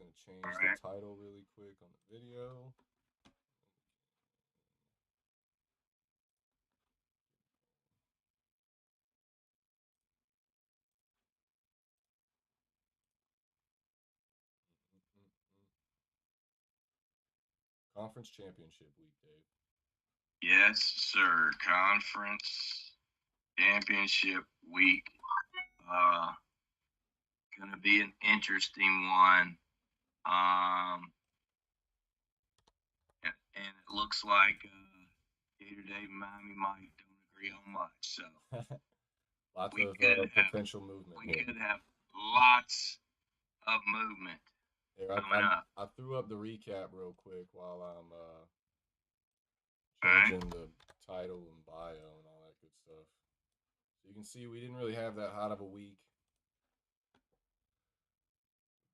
going to change All the right. title really quick on the video. Conference Championship Week, Dave. Yes, sir. Conference championship week. Uh, gonna be an interesting one. Um, and it looks like Gator Dave and Miami Mike don't agree on much. So Lots we of could have potential movement we here. could have lots of movement Here, coming up. I threw up the recap real quick while I'm All right. changing the title and bio and all that good stuff. So you can see we didn't really have that hot of a week.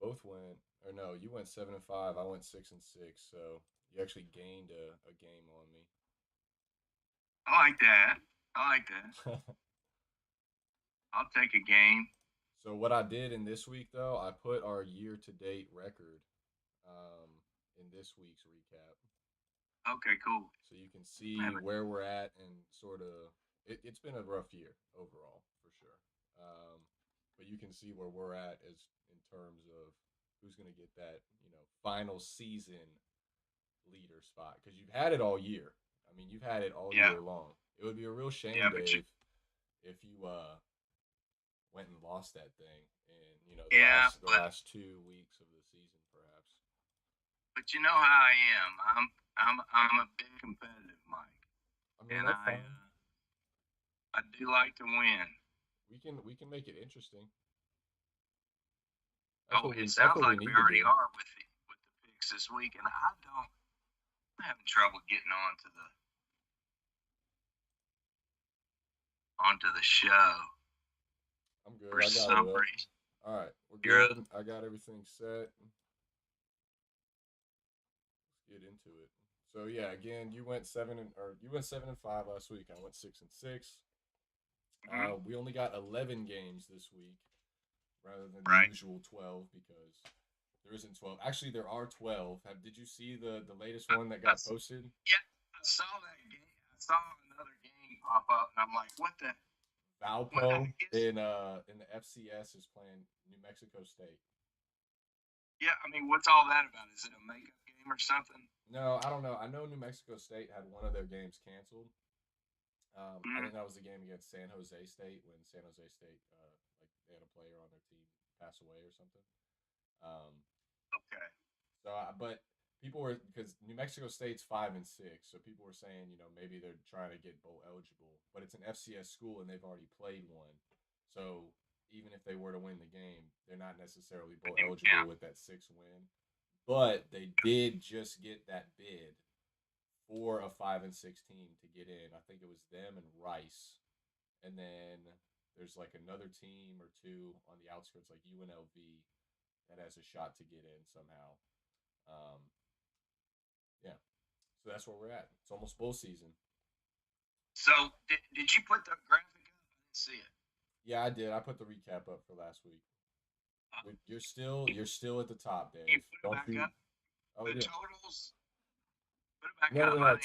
Both went, or no, you went 7-5. I went 6-6. So you actually gained a game on me. I like that. I like that. I'll take a game. So what I did in this week though, I put our year-to-date record um, in this week's recap. Okay, cool. So you can see where we're at and sort of it's been a rough year overall for sure. But you can see where we're at as in terms of who's going to get that final season leader spot because you've had it all year. I mean, you've had it all Yeah. year long. It would be a real shame, Yeah, but Dave, if you went and lost that thing in yeah, the last 2 weeks of the season, perhaps. but you know how I am. I'm a big competitive Mike, I mean, and that's fine. I do like to win. We can make it interesting. It sounds like we already do. are with the picks this week, and I'm having trouble getting onto the show. I'm good. For some reason. All right, we're good. I got everything set. Let's get into it. So yeah, again, you went 7-5 last week. I went 6-6. We only got 11 games this week rather than the usual 12 because there isn't 12. Actually, there are 12. Did you see the latest one that got posted? Yeah, I saw that game. I saw another game pop up, and I'm like, what the? Valpo in the FCS is playing New Mexico State. Yeah, I mean, what's all that about? Is it a makeup game or something? No, I don't know. I know New Mexico State had one of their games canceled. I think that was the game against San Jose State when San Jose State like they had a player on their team pass away or something. Okay. So, but people were because New Mexico State's 5-6, so people were saying maybe they're trying to get bowl eligible, but it's an FCS school and they've already played one, so even if they were to win the game, they're not necessarily bowl eligible with that 6 win. But they did just get that bid for a 5-16 to get in. I think it was them and Rice, and then there's like another team or two on the outskirts, like UNLV, that has a shot to get in somehow. Yeah, so that's where we're at. It's almost bowl season. So did you put the graphic up? I didn't see it. Yeah, I did. I put the recap up for last week. You're still at the top, Dave. You put it back up? Oh, the yeah. Totals. Put it back up. No.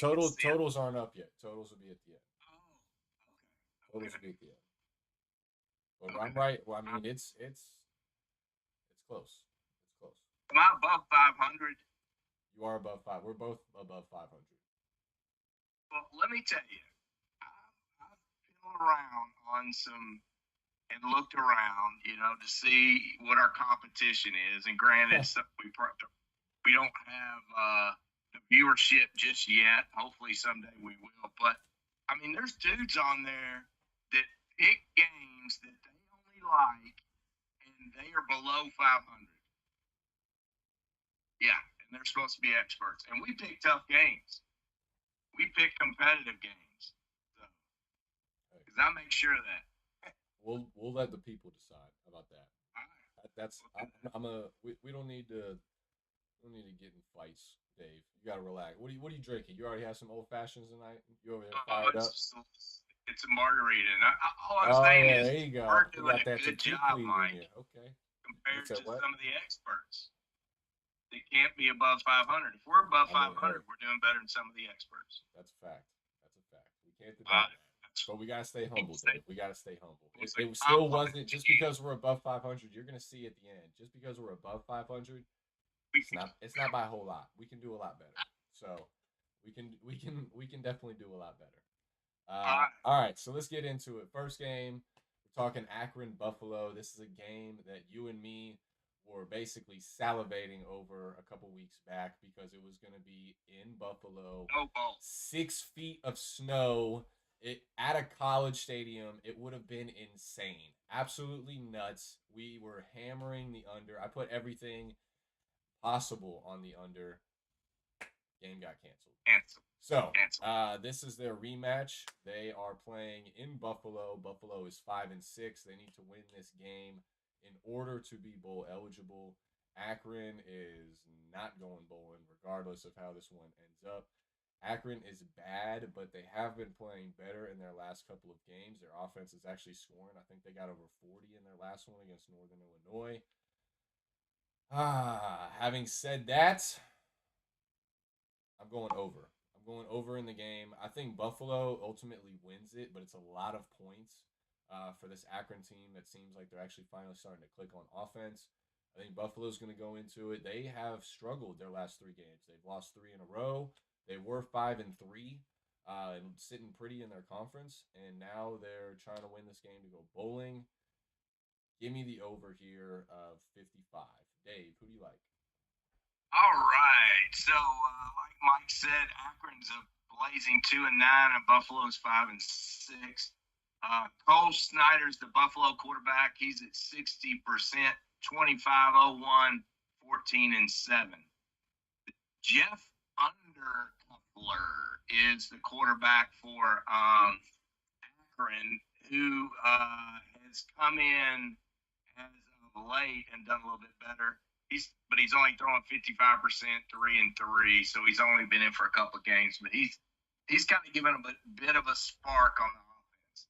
Totals aren't up yet. Totals will be at the end. Oh, okay. Totals will be at the end. But I'm right. Well, I mean, it's close. It's close. Am I above 500? You are above 5. We're both above 500. Well, let me tell you, I've been around on some and looked around, to see what our competition is. And granted, we don't have the viewership just yet. Hopefully someday we will. But I mean, there's dudes on there that pick games that they only like, and they are below 500. Yeah, and they're supposed to be experts. And we pick tough games. We pick competitive games. So, because I make sure of that. We'll let the people decide about that. Right. That's we don't need to get in fights, Dave. You gotta relax. What are you drinking? You already have some old fashions tonight. You over there fired up? It's a margarita. And all I'm saying is, there you go. we're doing a good job, Mike. Okay. Compared to some of the experts. that can't be above 500. If we're above I mean, 500, hey, we're doing better than some of the experts. that's a fact. That's a fact. We can't deny Uh, that. But we gotta stay humble, it's, Dave. We gotta stay humble. it's a It still compliment wasn't to just you. because we're above 500. You're gonna see at the end. Just because we're above 500, We, it's not. It's not by a whole lot. We can do a lot better. So we can definitely do a lot better. uh, All right, so let's get into it. First game, we're talking Akron Buffalo. This is a game that you and me were basically salivating over a couple weeks back because it was going to be in Buffalo, no ball. 6 feet of snow. It at a college stadium. It would have been insane, absolutely nuts. We were hammering the under. I put everything possible on the under. Game got canceled. Cancel. So, Cancel. this is their rematch. They are playing in Buffalo. Buffalo is 5-6. They need to win this game in order to be bowl eligible. Akron is not going bowling, regardless of how this one ends up. Akron is bad, but they have been playing better in their last couple of games. Their offense is actually scoring. I think they got over 40 in their last one against Northern Illinois. Having said that, I'm going over. I'm going over in the game. I think Buffalo ultimately wins it, but it's a lot of points for this Akron team that seems like they're actually finally starting to click on offense. I think Buffalo's going to go into it. They have struggled their last 3 games. They've lost 3 in a row. They were 5-3 and sitting pretty in their conference, and now they're trying to win this game to go bowling. Give me the over here of 55. Dave, who do you like? All right. So, like Mike said, Akron's a blazing 2-9, and Buffalo's 5-6. Cole Snyder's the Buffalo quarterback. He's at 60%, 25-01, 14-7. Jeff Undercuffler is the quarterback for Akron, who has come in as of late and done a little bit better. He's only throwing 55%, 3-3, so he's only been in for a couple of games. But he's kind of given a bit of a spark on the offense.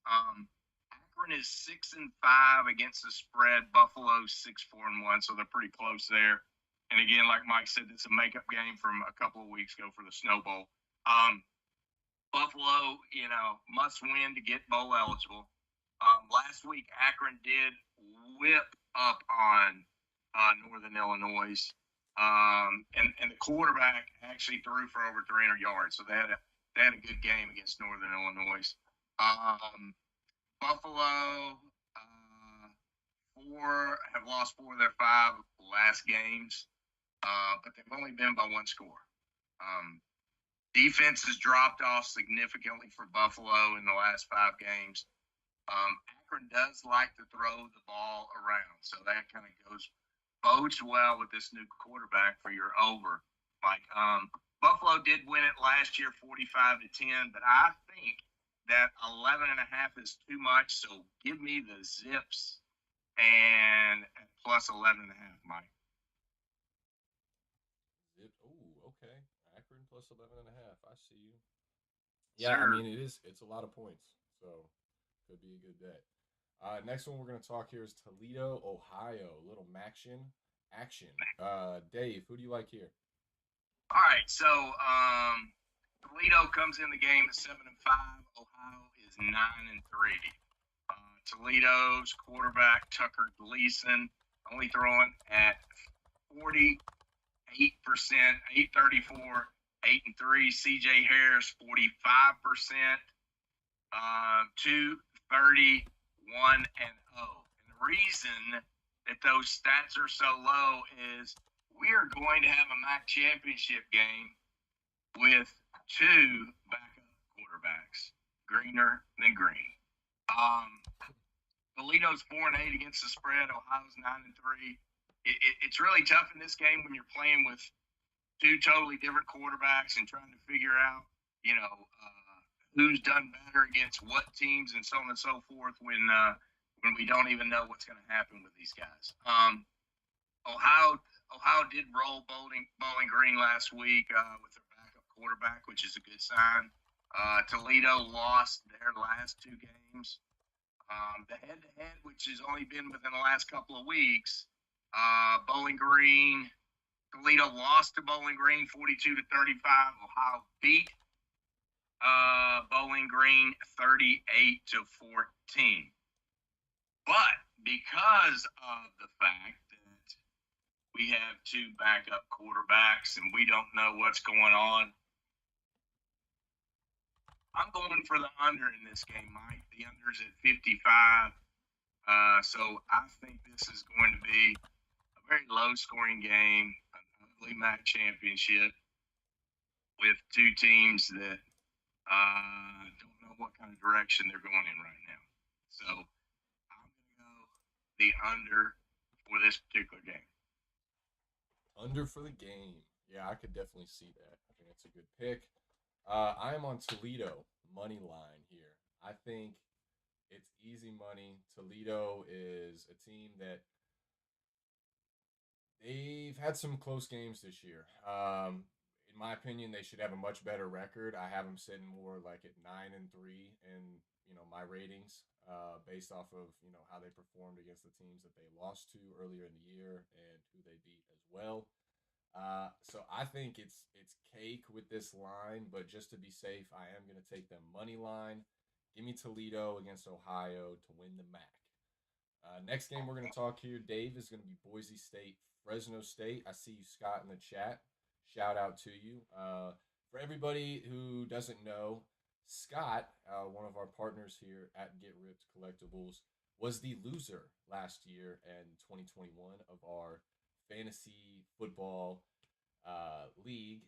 Akron is 6-5 against the spread. Buffalo's 6-4-1, so they're pretty close there. And again, like Mike said, it's a makeup game from a couple of weeks ago for the Snow Bowl. Buffalo, must win to get bowl eligible. Last week, Akron did whip up on Northern Illinois, and the quarterback actually threw for over 300 yards, so they had a good game against Northern Illinois. Buffalo have lost 4 of their 5 last games, but they've only been by 1 score. Defense has dropped off significantly for Buffalo in the last 5 games. Akron does like to throw the ball around, so that kind of bodes well with this new quarterback for your over. Like Buffalo did win it last year, 45-10, but I think that 11.5 is too much. So give me the Zips and plus 11.5, Mike. Oh, okay. Akron plus 11.5. I see you. Yeah, I Sure. mean it's a lot of points, so could be a good bet. Next one we're gonna talk here is Toledo, Ohio. A little action. Dave, who do you like here? All right, so Toledo comes in the game at 7-5. Ohio is 9-3. Toledo's quarterback Tucker Gleason only throwing at 48%, 834, 8-3. CJ Harris 45%, 230, 1-0. And the reason that those stats are so low is we are going to have a MAC championship game with 2 backup quarterbacks, greener than green. Toledo's 4-8 against the spread. Ohio's 9-3. It's really tough in this game when you're playing with 2 totally different quarterbacks and trying to figure out, who's done better against what teams and so on and so forth when we don't even know what's going to happen with these guys. Ohio did roll Bowling Green last week with their backup quarterback, which is a good sign. Toledo lost their last 2 games. The head-to-head, which has only been within the last couple of weeks, Bowling Green Toledo lost to Bowling Green 42-35. Ohio beat Bowling Green 38-14. But because of the fact that we have two backup quarterbacks and we don't know what's going on, I'm going for the under in this game, Mike. The under's at 55. So I think this is going to be a very low-scoring game, an ugly MAC championship with two teams that don't know what kind of direction they're going in right now. So I'm going to go the under for this particular game. Under for the game. Yeah, I could definitely see that. I think that's a good pick. I am on Toledo money line here. I think it's easy money. Toledo is a team that they've had some close games this year. In my opinion, they should have a much better record. I have them sitting more like at 9-3 in my ratings, based off of how they performed against the teams that they lost to earlier in the year and who they beat as well. So I think it's cake with this line, but just to be safe, I am going to take them money line. Give me Toledo against Ohio to win the MAC. Next game we're going to talk here, Dave, is going to be Boise State, Fresno State. I see you, Scott, in the chat. Shout out to you. For everybody who doesn't know, Scott, one of our partners here at Get Ripped Collectibles, was the loser last year in 2021 of our fantasy football league,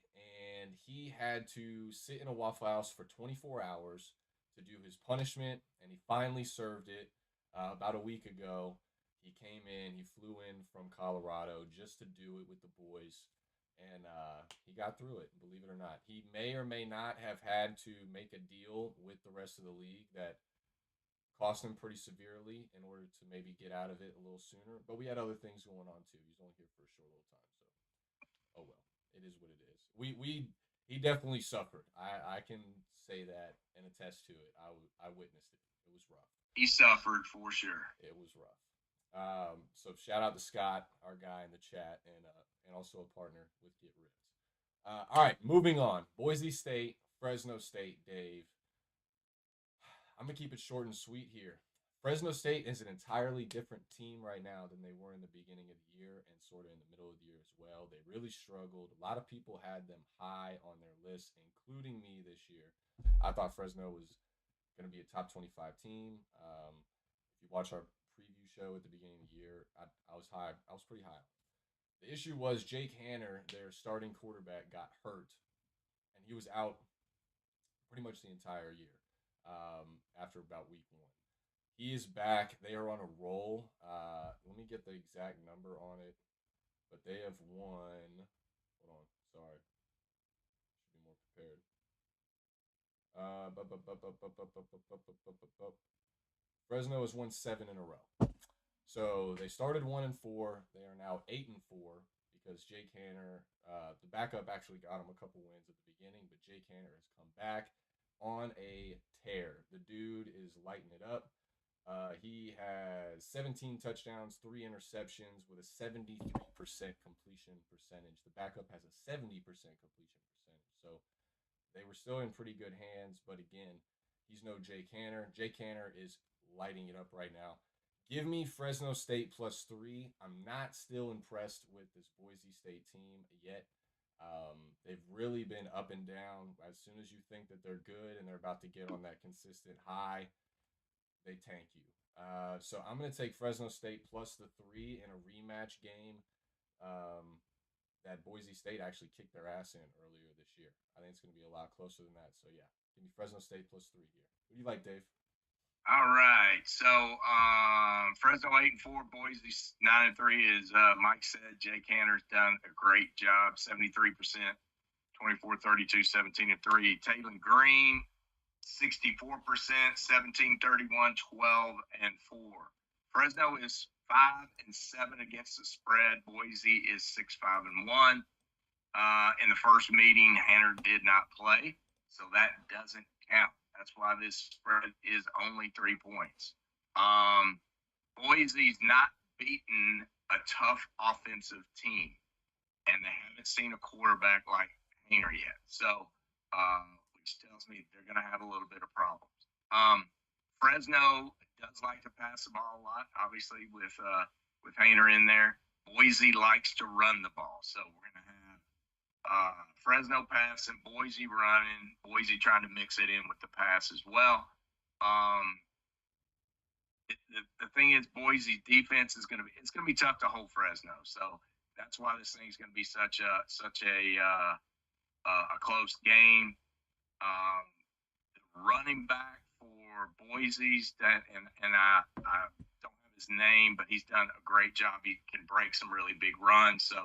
and he had to sit in a Waffle House for 24 hours to do his punishment, and he finally served it about a week ago. He came in, he flew in from Colorado just to do it with the boys, and he got through it, believe it or not. He may or may not have had to make a deal with the rest of the league that cost him pretty severely in order to maybe get out of it a little sooner. But we had other things going on too. He's only here for a short little time, so oh well, it is what it is. He definitely suffered. I can say that and attest to it. I witnessed it. It was rough. He suffered for sure. It was rough. So shout out to Scott, our guy in the chat, and also a partner with Get Ripped. All right, moving on. Boise State, Fresno State, Dave. I'm going to keep it short and sweet here. Fresno State is an entirely different team right now than they were in the beginning of the year and sort of in the middle of the year as well. They really struggled. A lot of people had them high on their list, including me this year. I thought Fresno was going to be a top 25 team. If you watch our preview show at the beginning of the year, I was high. I was pretty high. The issue was Jake Hanner, their starting quarterback, got hurt, and he was out pretty much the entire year after about week one. He is back. They are on a roll. Let me get the exact number on it, but they have won. Hold on, sorry. Should be more prepared. Fresno has won 7 in a row. So they started 1-4. They are now 8-4 because Jake Hanner, the backup, actually got him a couple wins at the beginning, but Jake Hanner has come back on a tear. The dude is lighting it up. He has 17 touchdowns, 3 interceptions with a 73% completion percentage. The backup has a 70% completion percentage. So they were still in pretty good hands, but again, he's no Jake Hanner. Jake Hanner is lighting it up right now. Give me Fresno State +3. I'm not still impressed with this Boise State team yet. They've really been up and down. As soon as you think that they're good and they're about to get on that consistent high, they tank you. So I'm going to take Fresno State +3 in a rematch game that Boise State actually kicked their ass in earlier this year. I think it's going to be a lot closer than that. So, yeah, give me Fresno State +3 here. What do you like, Dave? All right. So Fresno 8-4, Boise 9-3. As Mike said, Jake Hanner's done a great job. 73%, 24-32, 17-3. Taylor Green, 64%, 17-31, 12-4. Fresno is 5-7 against the spread. Boise is 6-5-1. In the first meeting, Hanner did not play, so that doesn't count. That's why this spread is only 3 points. Boise's not beaten a tough offensive team, and they haven't seen a quarterback like Hayner yet. So, which tells me they're going to have a little bit of problems. Fresno does like to pass the ball a lot, obviously with Hayner in there. Boise likes to run the ball, so we're going to have Fresno passing, Boise running, Boise trying to mix it in with the pass as well. The thing is, Boise's defense is going to be tough to hold Fresno, so that's why this thing's going to be such a close game. The running back for Boise's and I don't have his name, but he's done a great job. He can break some really big runs, so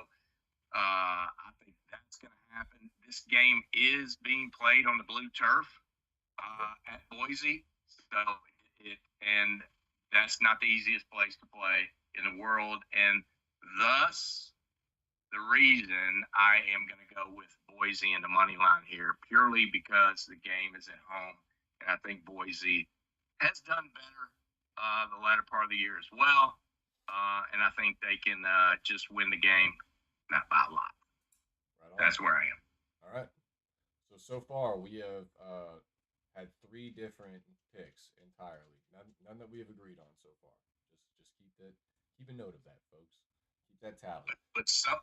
I think that's going to happen. This game is being played on the blue turf at Boise, so and that's not the easiest place to play in the world, and thus the reason I am going to go with Boise in the money line here, purely because the game is at home, and I think Boise has done better the latter part of the year as well, and I think they can just win the game, not by a lot. Right on. That's where I am. All right. So far we have had 3 different picks entirely. None that we have agreed on so far. Just keep a note of that, folks. Keep that tally. But some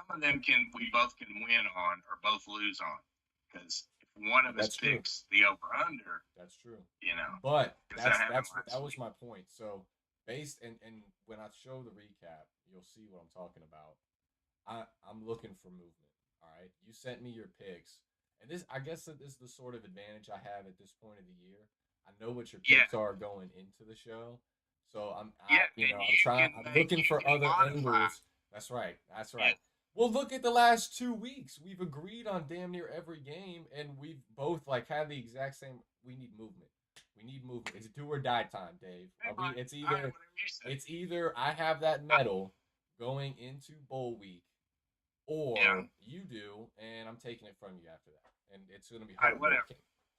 of them we both can win on or both lose on, because if one of us picks the over under, that's true. You know, but that was my point. So based and when I show the recap, you'll see what I'm talking about. I'm looking for movement. All right, you sent me your picks, and this I guess this is the sort of advantage I have at this point of the year. I know what your picks are going into the show, so I'm looking for other angles. That's right. Yeah. Well, look at the last 2 weeks. We've agreed on damn near every game, and we've both had the exact same. We need movement. It's do or die time, Dave. It's either I have that medal going into bowl week, or you do, and I'm taking it from you after that, and it's going to be heartbreaking.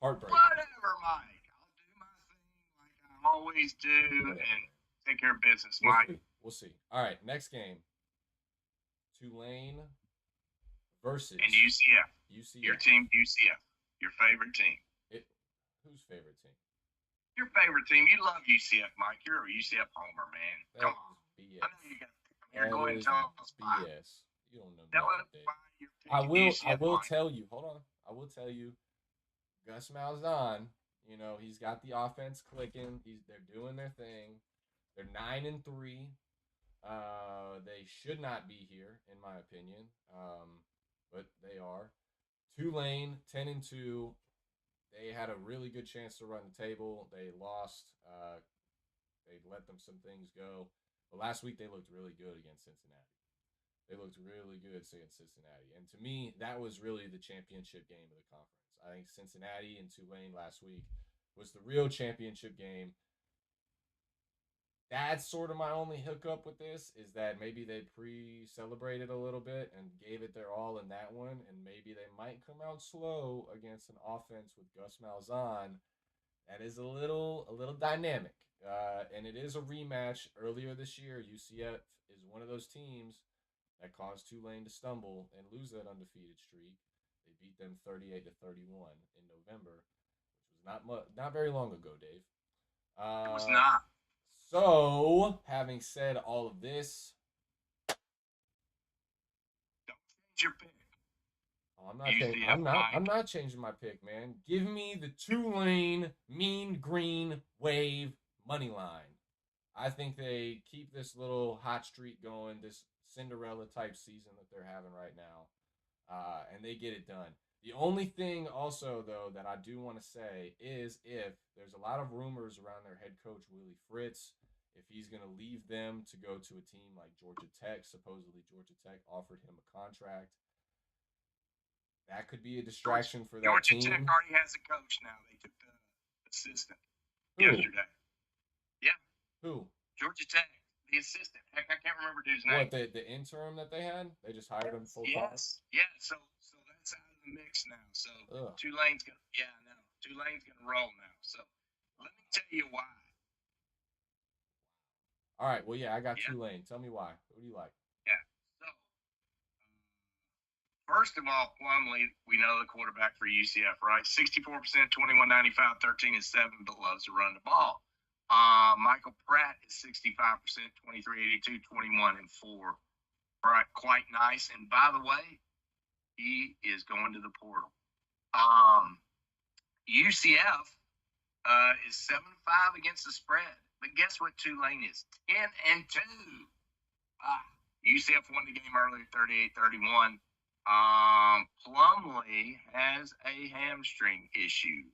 Whatever, Mike. I'll do my thing like I always do, and take care of business, Mike. We'll see. All right, next game. Tulane versus and UCF. Your team, UCF. Your favorite team. Whose favorite team? Your favorite team. You love UCF, Mike. You're a UCF homer, man. Come on. BS. I know you got. You're going to tell us BS. You don't know nothing, I will tell you. Hold on. I will tell you. Gus Malzahn. He's got the offense clicking. They're doing their thing. They're 9-3. They should not be here, in my opinion, but they are. Tulane 10-2. They had a really good chance to run the table. They lost. They let them some things go. But last week they looked really good against Cincinnati. And to me, that was really the championship game of the conference. I think Cincinnati and Tulane last week was the real championship game. That's sort of my only hiccup with this, is that maybe they pre-celebrated a little bit and gave it their all in that one, and maybe they might come out slow against an offense with Gus Malzahn that is a little dynamic. And it is a rematch earlier this year. UCF is one of those teams that caused Tulane to stumble and lose that undefeated streak. They beat them 38-31 in November, which was not very long ago, Dave. It was not. So, having said all of this, don't change your pick. I'm not changing my pick, man. Give me the Tulane Mean Green Wave money line. I think they keep this little hot streak going, this Cinderella type season that they're having right now, and they get it done. The only thing also, though, that I do want to say is if there's a lot of rumors around their head coach, Willie Fritz, if he's going to leave them to go to a team like Georgia Tech. Supposedly Georgia Tech offered him a contract. That could be a distraction for that team. Georgia Tech already has a coach now. They took the assistant yesterday. Yeah. Who? Georgia Tech, the assistant. Heck, I can't remember dude's name. What, the interim that they had? They just hired him full time? Yes. Yeah, so that's out of the mix now. So Tulane's going to roll now. So let me tell you why. All right. Well, yeah, I got Tulane. Tell me why. Who do you like? Yeah. So first of all, Plumlee, we know the quarterback for UCF, right? 64%, 21.95, 13 and 7, but loves to run the ball. Michael Pratt is 65%, 23.82, 21 and 4. Right, quite nice. And by the way, he is going to the portal. UCF is 7-5 against the spread. But guess what Tulane is? 10-2. UCF won the game earlier, 38-31. Plumlee has a hamstring issue.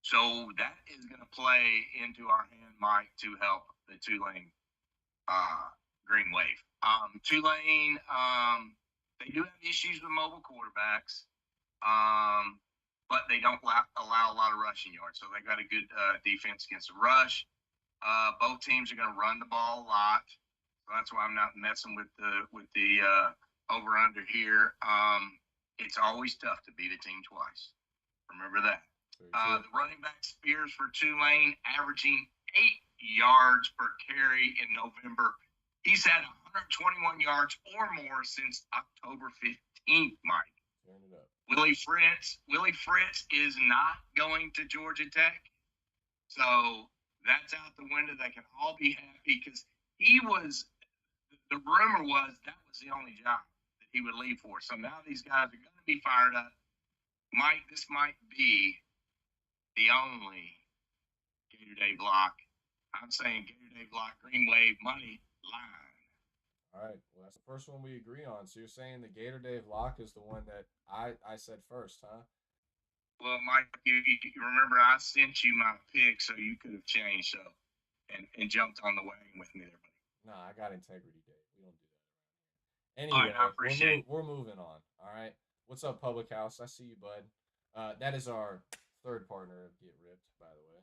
So that is going to play into our hand, Mike, to help the Tulane Green Wave. Tulane, they do have issues with mobile quarterbacks, but they don't allow a lot of rushing yards. So they got a good defense against the rush. Both teams are going to run the ball a lot. So that's why I'm not messing with the over under here. It's always tough to beat a team twice. Remember that. The running back Spears for Tulane averaging 8 yards per carry in November. He's had 121 yards or more since October 15th, Mike. Turn it up. Willie Fritz is not going to Georgia Tech. So that's out the window. They can all be happy because the rumor was that was the only job that he would leave for. So now these guys are going to be fired up. Mike, this might be the only Gator Day block. I'm saying Gator Day block, Green Wave, money line. All right. Well, that's the first one we agree on. So you're saying the Gator Day lock is the one that I said first, huh? Well, Mike, you remember I sent you my pick so you could have changed and jumped on the wagon with me there, buddy. No, I got integrity, Dave. We don't do that. All Anyway, right, I appreciate we're moving on. All right. What's up, Public House? I see you, bud. That is our third partner of Get Ripped, by the way.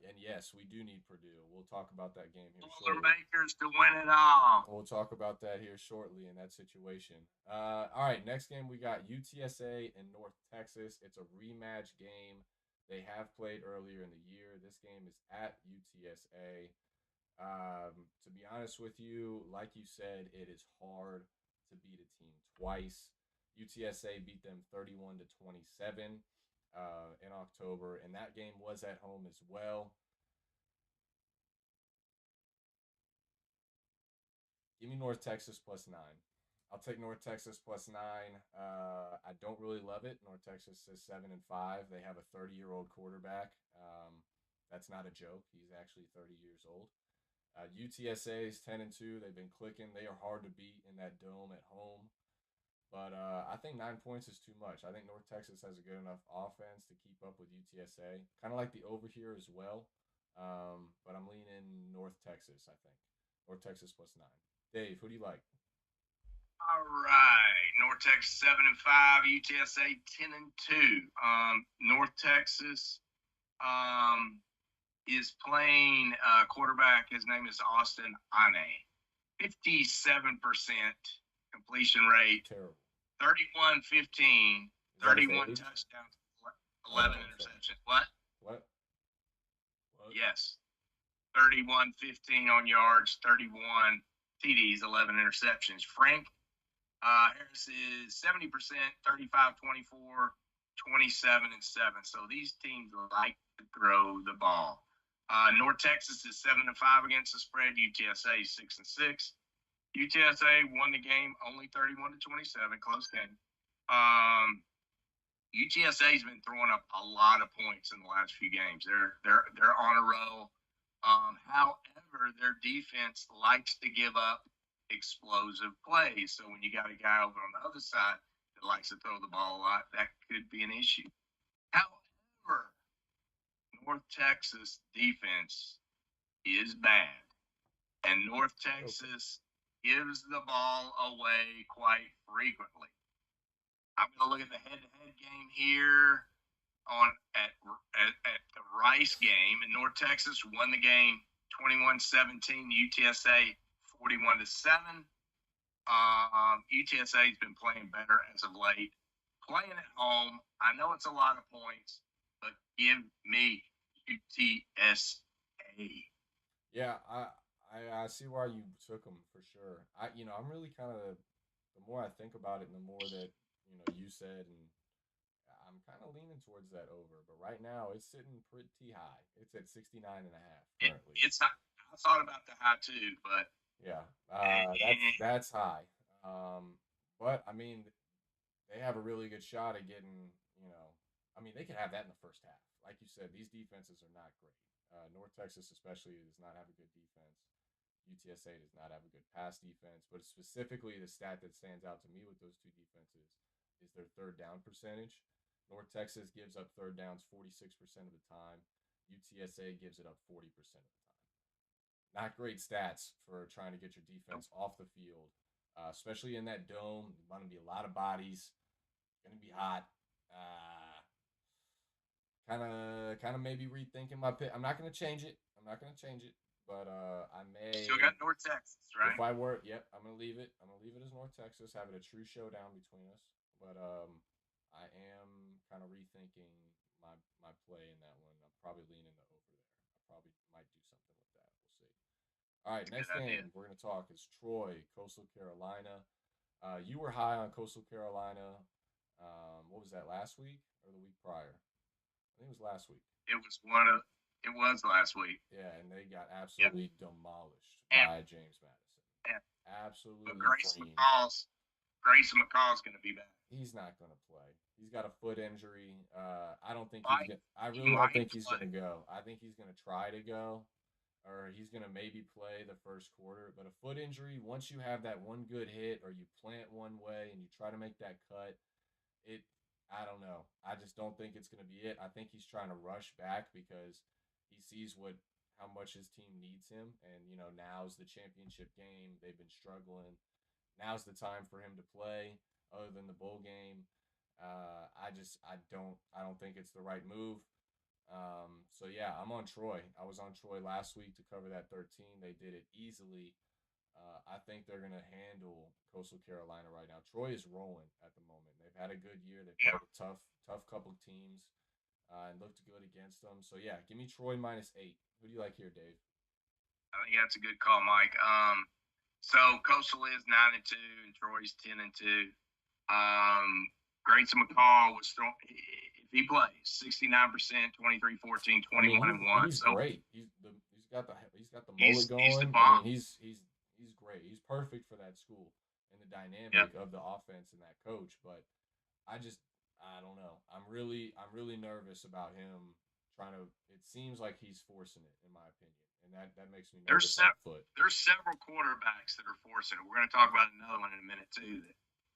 And yes, we do need Purdue. We'll talk about that game here shortly. Boilermakers to win it all. We'll talk about that here shortly in that situation. All right, next game we got UTSA and North Texas. It's a rematch game. They have played earlier in the year. This game is at UTSA. To be honest with you, like you said, it is hard to beat a team twice. UTSA beat them 31 to 27 in October, and that game was at home as well. Give me North Texas plus 9. I'll take North Texas plus 9. I don't really love it. North Texas is 7-5. They have a 30-year-old quarterback. That's not a joke. He's actually 30 years old. UTSA is 10-2. They've been clicking. They are hard to beat in that dome at home. But I think 9 points is too much. I think North Texas has a good enough offense to keep up with UTSA. Kind of like the over here as well. But I'm leaning North Texas, I think. North Texas plus 9. Dave, who do you like? All right. North Texas 7-5, UTSA 10-2. North Texas is playing quarterback. His name is Austin Ane. 57% completion rate. Terrible. 31-15, 31 touchdowns, 11 interceptions. What? Yes. 31-15 on yards, 31 TDs, 11 interceptions. Frank Harris is 70%, 35-24, 27-7. So these teams like to throw the ball. North Texas is 7-5 against the spread. UTSA is 6-6. UTSA won the game only 31-27, close game. UTSA's been throwing up a lot of points in the last few games. They're on a roll. However, their defense likes to give up explosive plays. So when you got a guy over on the other side that likes to throw the ball a lot, that could be an issue. However, North Texas defense is bad, and North Texas gives the ball away quite frequently. I'm going to look at the head-to-head game here at the Rice game, and North Texas won the game 21-17. UTSA 41-7. UTSA has been playing better as of late. Playing at home, I know it's a lot of points, but give me UTSA. Yeah, I see why you took them for sure. I'm really kind of the more I think about it, and the more that you said, and I'm kind of leaning towards that over. But right now, it's sitting pretty high. It's at 69 and a half currently. It's not. I thought about the high too, but Yeah, eh, that's high. But I mean, they have a really good shot at getting. I mean, they could have that in the first half. Like you said, these defenses are not great. North Texas, especially, does not have a good defense. UTSA does not have a good pass defense, but specifically the stat that stands out to me with those two defenses is their third down percentage. North Texas gives up third downs 46% of the time. UTSA gives it up 40% of the time. Not great stats for trying to get your defense off the field, especially in that dome. There's going to be a lot of bodies. It's going to be hot. Kind of maybe rethinking my pick. I'm not going to change it. But I still may, got North Texas, right? if I were, yep, I'm gonna leave it. I'm gonna leave it as North Texas, having a true showdown between us. But I am kind of rethinking my play in that one. I'm probably leaning the over there. I probably might do something with that. We'll see. All right, That's a good next idea. game we're gonna talk is Troy, Coastal Carolina. You were high on Coastal Carolina. What was that, last week or the week prior? I think it was last week. It was one of. It was last week. Yeah, and they got Yeah, absolutely demolished and, by James Madison. and but Absolutely creamed. Grayson McCall's going to be back. He's not going to play. He's got a foot injury. I don't think he's Might gonna. I he really don't might think he's play? going to go. I think he's going to try to go, or he's going to maybe play the first quarter. But a foot injury, once you have that one good hit, or you plant one way and you try to make that cut, it. I don't know. I just don't think it's going to be it. I think he's trying to rush back because he sees how much his team needs him, and now's the championship game. They've been struggling. Now's the time for him to play. Other than the bowl game, I don't think it's the right move. So yeah, I'm on Troy. I was on Troy last week to cover that 13. They did it easily. I think they're gonna handle Coastal Carolina right now. Troy is rolling at the moment. They've had a good year. They've Yeah, played a tough couple of teams and looked good against them. So yeah, give me Troy -8. Who do you like here, Dave? I think that's a good call, Mike. So Coastal is 9-2, and Troy's 10-2. Grayson McCall was throwing. If he plays 69%, 23-14, I mean, 21 and one. he's So great. He's got the mullet he's the going. I mean, bomb. he's great. He's perfect for that school and the Yeah, dynamic of the offense and that coach. But I don't know. I'm really nervous about him trying to. It seems like he's forcing it, in my opinion, and that makes me there's nervous on foot. there's several quarterbacks that are forcing it. We're going to talk about another one in a minute too.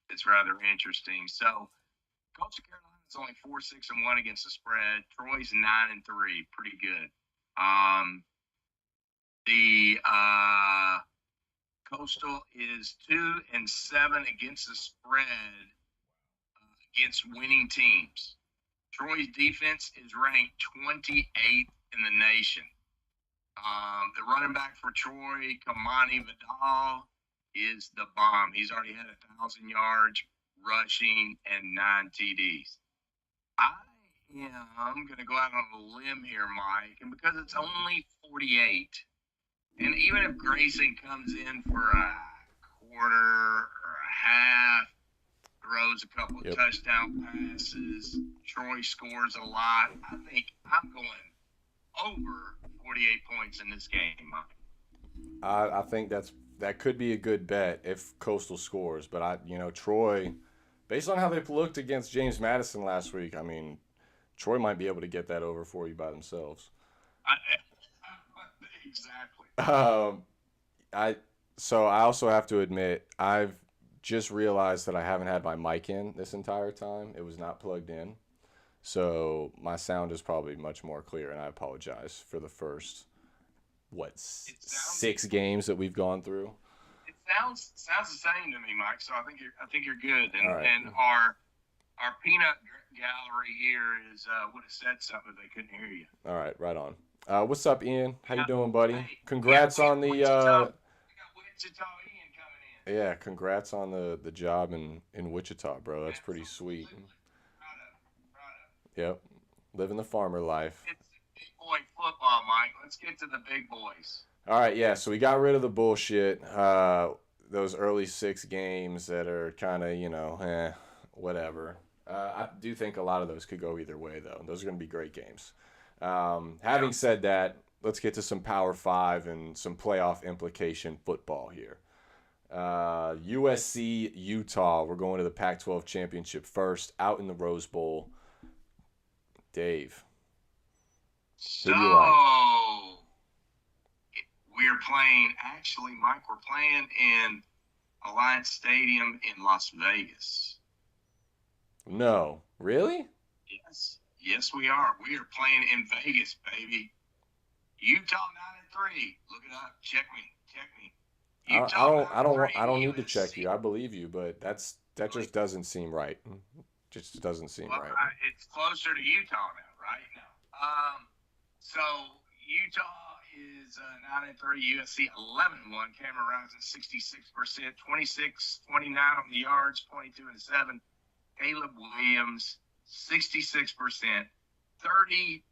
That's rather interesting. So Coastal Carolina's only 4-6-1 against the spread. Troy's 9-3, pretty good. Um, the Coastal is 2-7 against the spread against winning teams. Troy's defense is ranked 28th in the nation. The running back for Troy, Kamani Vidal, is the bomb. He's already had 1,000 yards rushing and 9 TDs. I am going to go out on a limb here, Mike, and because it's only 48, and even if Grayson comes in for a quarter or a half, throws a couple of Yep. touchdown passes, Troy scores a lot, I think I'm going over 48 points in this game, Mike. I think that could be a good bet if Coastal scores, but Troy, based on how they've looked against James Madison last week, I mean, Troy might be able to get that over for you by themselves. I, exactly. Um, I so I also have to admit I've just realized that I haven't had my mic in this entire time. It was not plugged in, so my sound is probably much more clear, and I apologize for the first It sounds 6 games that we've gone through. it sounds the same to me, Mike. So I think you're good. All And right. and our peanut gallery here is would have said something if they couldn't hear you. All right, right on. What's up, Ian? How you Yeah. doing, buddy? Hey, Congrats on the We got Wichita Ian coming in. yeah, congrats on the job in Wichita, bro. That's pretty sweet. Absolutely. Proud of him. Proud of him. Yep, living the farmer life. It's big boy football, Mike. Let's get to the big boys. All right, yeah. So we got rid of the bullshit. those early 6 games that are kind of, whatever. I do think a lot of those could go either way, though. Those are going to be great games. Yeah. Having said that, let's get to some Power 5 and some playoff implication football here. USC, Utah. We're going to the Pac-12 championship first, out in the Rose Bowl. Dave, who So do you like? we're playing. Actually, Mike, we're playing in Alliance Stadium in Las Vegas. No, really? Yes, we are. We are playing in Vegas, baby. Utah 9-3. Look it up. Check me. Utah 9-3. I don't need to check USC. you. I believe you, but that Really? just doesn't seem right. Just doesn't seem Well, right. it's closer to Utah now, right? No. So Utah is 9-3. USC 11-1. Cameron Rising 66%. 26-29 on the yards. 22-7. Caleb Williams 66%. 37-12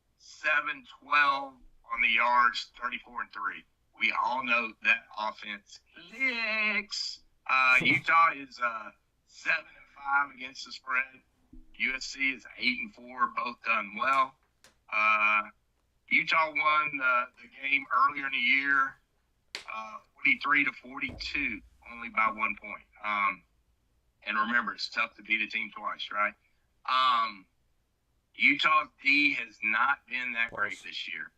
on the yards. 34-3. We all know that offense licks. Utah is 7-5 against the spread. USC is 8-4, both done well. Utah won the game earlier in the year, 43-42, only by 1 point. And remember, it's tough to beat a team twice, right? Utah's D has not been that great this year.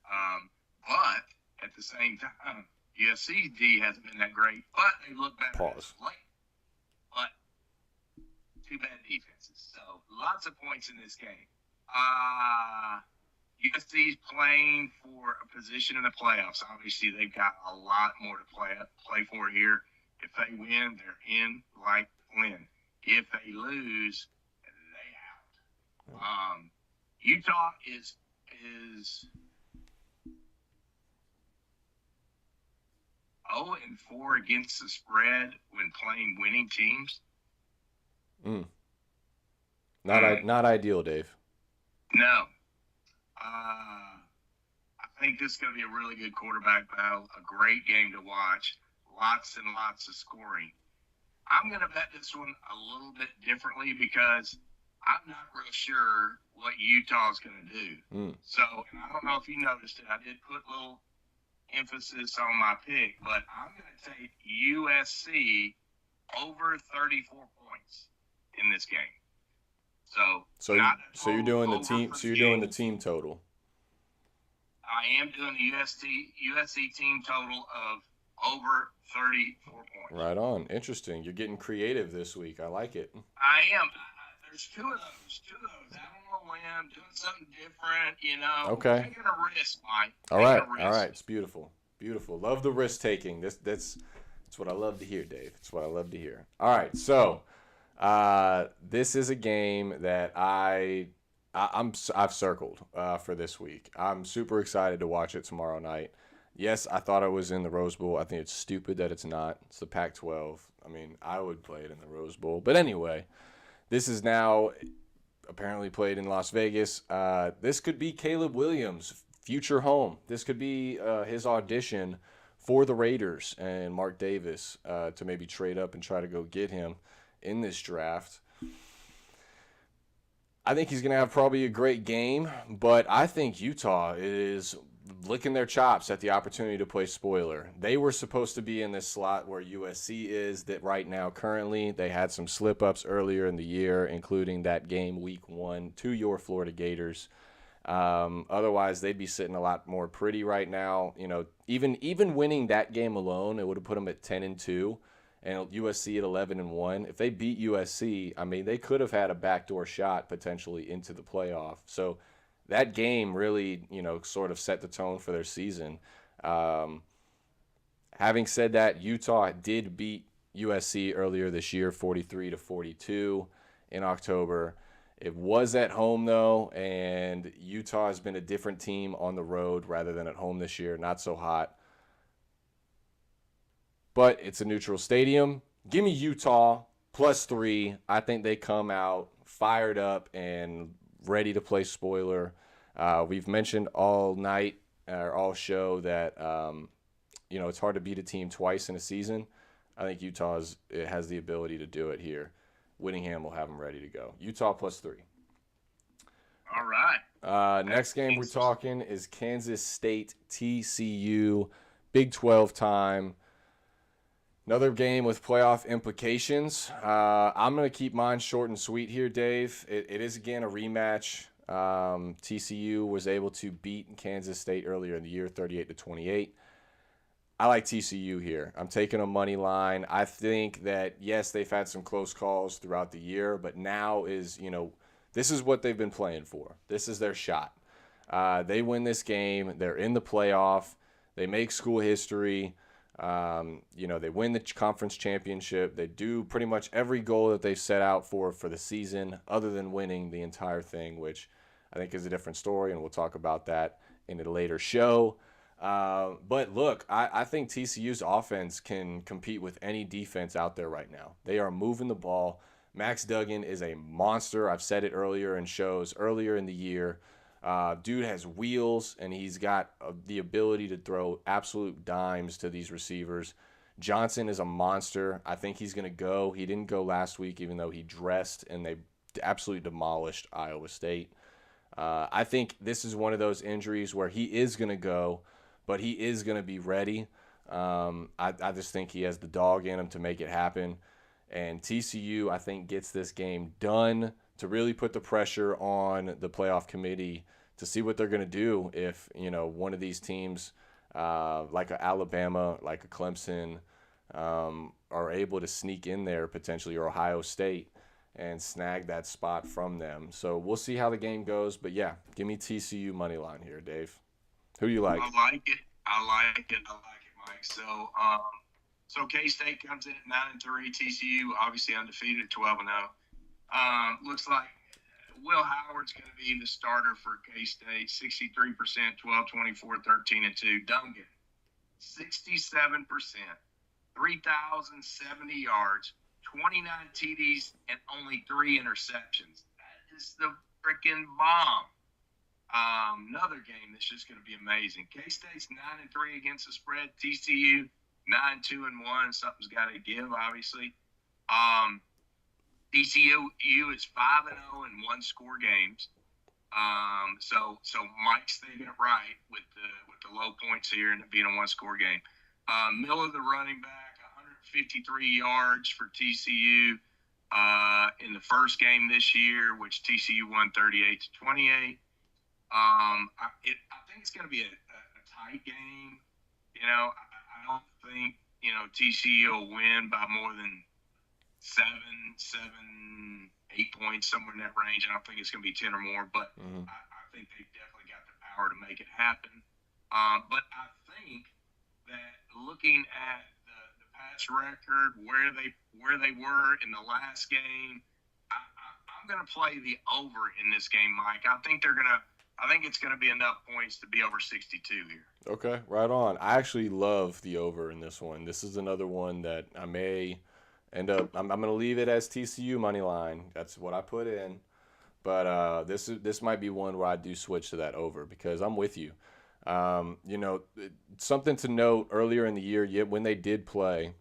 But at the same time, USC's D hasn't been that great, but they look better as of late. But two bad defenses. So lots of points in this game. USC's playing for a position in the playoffs. Obviously, they've got a lot more to play for here. If they win, they're in like Flynn. If they lose, they out. Utah is 0-4 against the spread when playing winning teams. Not ideal, Dave. No. I think this is going to be a really good quarterback battle, a great game to watch, lots and lots of scoring. I'm going to bet this one a little bit differently because I'm not real sure what Utah's going to do. So, and I don't know if you noticed it, I did put a little emphasis on my pick, but I'm going to take USC over 34 points in this game. So you're doing the team. So you're doing the team total. I am doing the USC team total of over 34 points. Right on. Interesting. You're getting creative this week. I like it. I am. There's two of those. I don't know when. I'm doing something different. Okay. Taking a risk, Mike. All right. It's beautiful. Love the risk taking. That's what I love to hear, Dave. It's what I love to hear. All right. So, this is a game that I've circled for this week. I'm super excited to watch it tomorrow night. Yes, I thought it was in the Rose Bowl. I think it's stupid that it's not. It's the Pac-12. I mean, I would play it in the Rose Bowl. But anyway, this is now apparently played in Las Vegas. This could be Caleb Williams' future home. This could be his audition for the Raiders and Mark Davis to maybe trade up and try to go get him in this draft. I think he's going to have probably a great game, but I think Utah is licking their chops at the opportunity to play spoiler. They were supposed to be in this slot where USC is that right now currently. They had some slip-ups earlier in the year, including that game week 1 to your Florida Gators. Otherwise, they'd be sitting a lot more pretty right now. Even winning that game alone, it would have put them at 10-2. And USC at 11-1. If they beat USC, I mean, they could have had a backdoor shot potentially into the playoff. So that game really, sort of set the tone for their season. Having said that, Utah did beat USC earlier this year, 43-42 in October. It was at home, though, and Utah has been a different team on the road rather than at home this year. Not so hot. But it's a neutral stadium. Give me Utah +3. I think they come out fired up and ready to play spoiler. We've mentioned all night or all show that, it's hard to beat a team twice in a season. I think it has the ability to do it here. Whittingham will have them ready to go. Utah +3. All right. Next game we're Kansas. talking is Kansas State TCU, Big 12 time. Another game with playoff implications. I'm going to keep mine short and sweet here, Dave. It is, again, a rematch. TCU was able to beat Kansas State earlier in the year, 38-28. I like TCU here. I'm taking a money line. I think that, yes, they've had some close calls throughout the year, but now is, this is what they've been playing for. This is their shot. They win this game. They're in the playoff. They make school history. They win the conference championship. They do pretty much every goal that they've set out for the season, other than winning the entire thing, which I think is a different story, and we'll talk about that in a later show. But look, I think TCU's offense can compete with any defense out there right now. They are moving the ball. Max Duggan is a monster. I've said it earlier in shows earlier in the year. Dude has wheels, and he's got the ability to throw absolute dimes to these receivers. Johnson is a monster. I think he's going to go. He didn't go last week, even though he dressed, and they absolutely demolished Iowa State. I think this is one of those injuries where he is going to go, but he is going to be ready. I just think he has the dog in him to make it happen. And TCU, I think, gets this game done to really put the pressure on the playoff committee to see what they're going to do if, one of these teams, like a Alabama, like a Clemson, are able to sneak in there potentially, or Ohio State, and snag that spot from them. So we'll see how the game goes. But, yeah, give me TCU money line here, Dave. Who do you like? I like it. I like it, Mike. So K-State comes in at 9-3. TCU obviously undefeated at 12-0. Looks like Will Howard's going to be the starter for K-State. 63%, 12-24, 13-2. Duncan, 67%, 3,070 yards, 29 TDs, and only 3 interceptions. That is the freaking bomb. Another game that's just going to be amazing. K-State's 9-3 against the spread. TCU 9-2-1. Something's got to give, obviously. TCU is 5-0 in one-score games. So Mike's thinking it right with the low points here and it being a one-score game. Miller, the running back, 153 yards for TCU in the first game this year, which TCU won 38-28. I think it's going to be a tight game. I don't think TCU will win by more than 7, 8 points, somewhere in that range. I don't think it's going to be 10 or more, but I think they've definitely got the power to make it happen. But I think that looking at the past record, where they were in the last game, I'm going to play the over in this game, Mike. I think it's going to be enough points to be over 62 here. Okay, right on. I actually love the over in this one. This is another one that I may end up. I'm going to leave it as TCU money line. That's what I put in. But this might be one where I do switch to that over because I'm with you. Something to note earlier in the year, when they did play,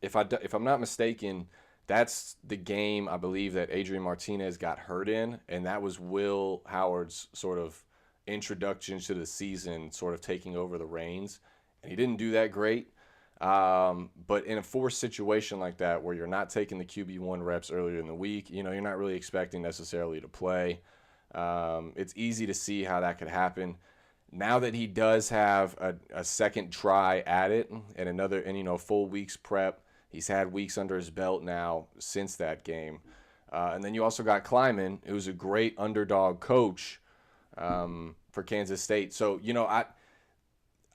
if I'm not mistaken, that's the game I believe that Adrian Martinez got hurt in, and that was Will Howard's sort of introduction to the season, sort of taking over the reins, and he didn't do that great. But in a forced situation like that, where you're not taking the QB1 reps earlier in the week, you're not really expecting necessarily to play. It's easy to see how that could happen. Now that he does have a second try at it and full week's prep, he's had weeks under his belt now since that game. And then you also got Kleiman, who's a great underdog coach for Kansas State. So,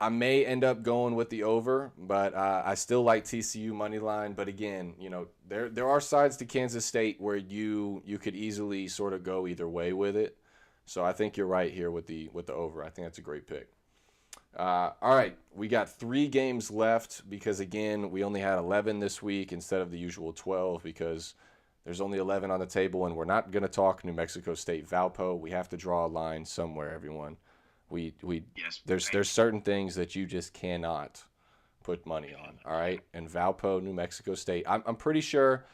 I may end up going with the over, but I still like TCU money line. But again, there are sides to Kansas State where you could easily sort of go either way with it. So I think you're right here with the over. I think that's a great pick. All right, we got 3 games left because, again, we only had 11 this week instead of the usual 12 because there's only 11 on the table, and we're not going to talk New Mexico State Valpo. We have to draw a line somewhere, everyone. Yes, there's certain things that you just cannot put money on. All right, and Valpo, New Mexico State. I'm pretty sure.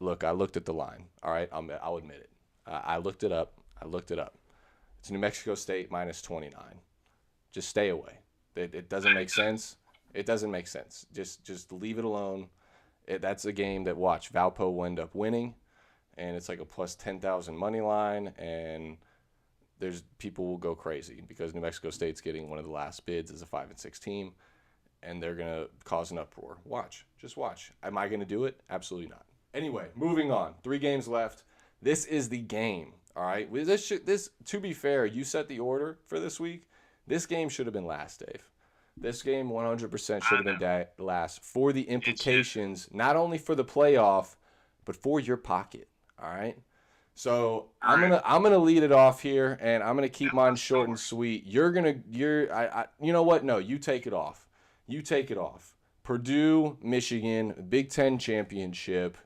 Look, I looked at the line. All right, I'll admit it. I looked it up. It's New Mexico State minus 29. Just stay away. It doesn't make sense. It doesn't make sense. Just leave it alone. That's a game that watch Valpo will end up winning, and it's like a plus 10,000 money line, and there's people will go crazy because New Mexico State's getting one of the last bids as a 5-6 team, and they're gonna cause an uproar. Just watch. Am I gonna do it? Absolutely not. Anyway, moving on. 3 games left. This is the game. All right. This to be fair, you set the order for this week. This game should have been last, Dave. This game 100% should have been last for the implications, not only for the playoff, but for your pocket. All right. So I'm gonna lead it off here, and I'm gonna keep mine short and sweet. You know what? No, you take it off. Purdue, Michigan, Big Ten championship.